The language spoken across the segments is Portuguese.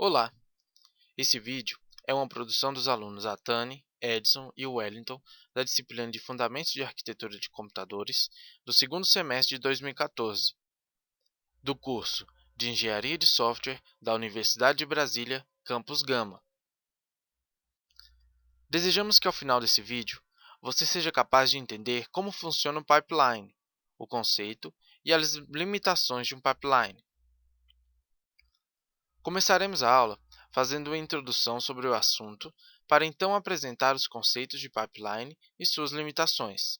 Olá! Esse vídeo é uma produção dos alunos Atani, Edson e Wellington da disciplina de Fundamentos de Arquitetura de Computadores do segundo semestre de 2014, do curso de Engenharia de Software da Universidade de Brasília, Campus Gama. Desejamos que ao final desse vídeo você seja capaz de entender como funciona o pipeline, o conceito e as limitações de um pipeline. Começaremos a aula fazendo uma introdução sobre o assunto, para então apresentar os conceitos de pipeline e suas limitações.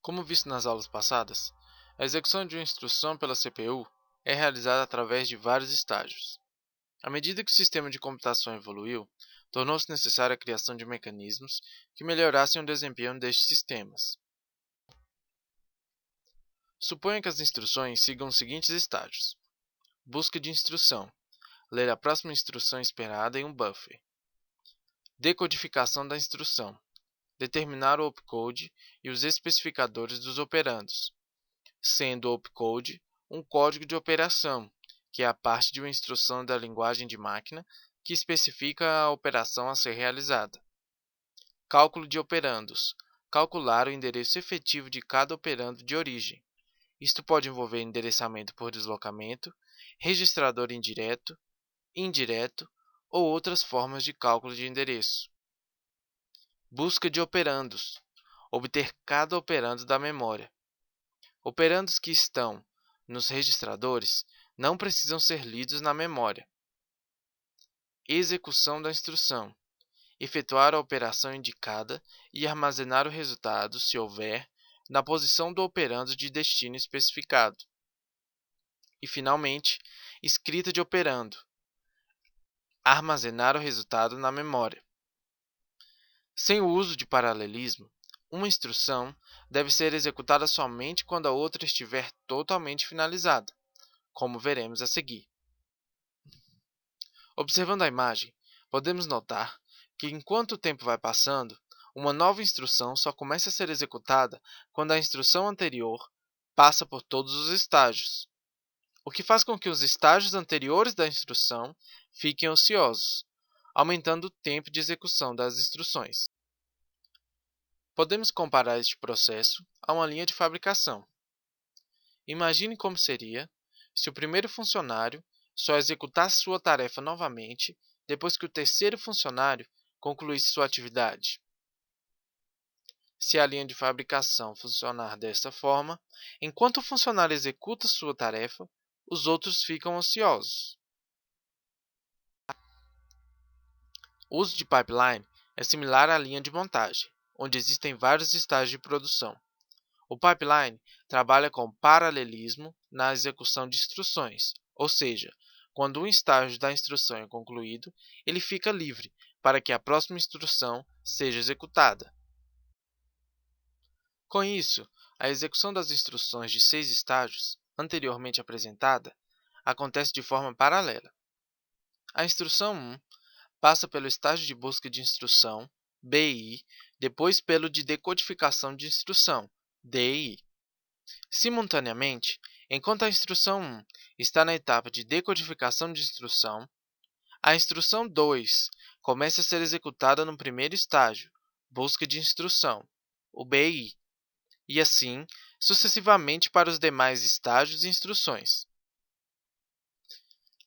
Como visto nas aulas passadas, a execução de uma instrução pela CPU é realizada através de vários estágios. À medida que o sistema de computação evoluiu, tornou-se necessária a criação de mecanismos que melhorassem o desempenho destes sistemas. Suponha que as instruções sigam os seguintes estágios: busca de instrução, ler a próxima instrução esperada em um buffer. Decodificação da instrução, determinar o opcode e os especificadores dos operandos, sendo o opcode um código de operação, que é a parte de uma instrução da linguagem de máquina que especifica a operação a ser realizada. Cálculo de operandos, calcular o endereço efetivo de cada operando de origem. Isto pode envolver endereçamento por deslocamento, registrador indireto, indireto ou outras formas de cálculo de endereço. Busca de operandos, obter cada operando da memória. Operandos que estão nos registradores não precisam ser lidos na memória. Execução da instrução, efetuar a operação indicada e armazenar o resultado, se houver, na posição do operando de destino especificado. E, finalmente, escrita de operando, armazenar o resultado na memória. Sem o uso de paralelismo, uma instrução deve ser executada somente quando a outra estiver totalmente finalizada, como veremos a seguir. Observando a imagem, podemos notar que, enquanto o tempo vai passando, uma nova instrução só começa a ser executada quando a instrução anterior passa por todos os estágios, o que faz com que os estágios anteriores da instrução fiquem ociosos, aumentando o tempo de execução das instruções. Podemos comparar este processo a uma linha de fabricação. Imagine como seria se o primeiro funcionário só executasse sua tarefa novamente depois que o terceiro funcionário concluísse sua atividade. Se a linha de fabricação funcionar desta forma, enquanto o funcionário executa sua tarefa, os outros ficam ociosos. O uso de pipeline é similar à linha de montagem, onde existem vários estágios de produção. O pipeline trabalha com paralelismo na execução de instruções, ou seja, quando um estágio da instrução é concluído, ele fica livre para que a próxima instrução seja executada. Com isso, a execução das instruções de 6 estágios, anteriormente apresentada, acontece de forma paralela. A instrução 1 passa pelo estágio de busca de instrução, BI, depois pelo de decodificação de instrução, DI. Simultaneamente, enquanto a instrução 1 está na etapa de decodificação de instrução, a instrução 2 começa a ser executada no primeiro estágio, busca de instrução, o BI, e assim sucessivamente para os demais estágios e instruções.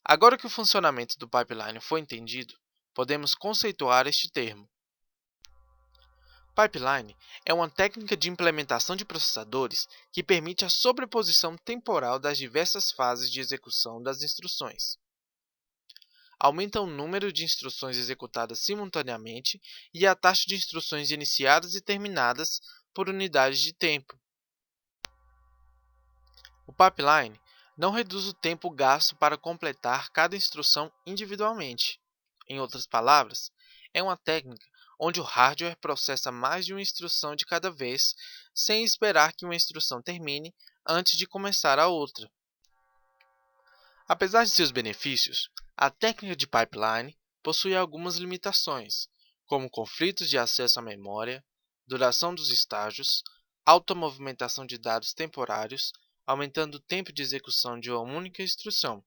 Agora que o funcionamento do pipeline foi entendido, podemos conceituar este termo. Pipeline é uma técnica de implementação de processadores que permite a sobreposição temporal das diversas fases de execução das instruções. Aumenta o número de instruções executadas simultaneamente e a taxa de instruções iniciadas e terminadas por unidades de tempo. O pipeline não reduz o tempo gasto para completar cada instrução individualmente. Em outras palavras, é uma técnica onde o hardware processa mais de uma instrução de cada vez, sem esperar que uma instrução termine antes de começar a outra. Apesar de seus benefícios, a técnica de pipeline possui algumas limitações, como conflitos de acesso à memória, duração dos estágios, alta movimentação de dados temporários, aumentando o tempo de execução de uma única instrução.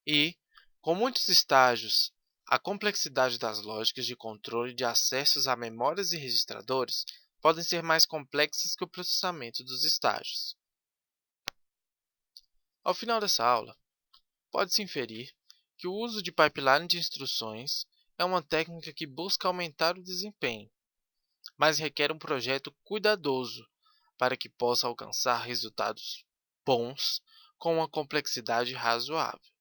E, com muitos estágios, a complexidade das lógicas de controle de acessos a memórias e registradores podem ser mais complexas que o processamento dos estágios. Ao final dessa aula, pode-se inferir que o uso de pipeline de instruções é uma técnica que busca aumentar o desempenho, mas requer um projeto cuidadoso para que possa alcançar resultados bons com uma complexidade razoável.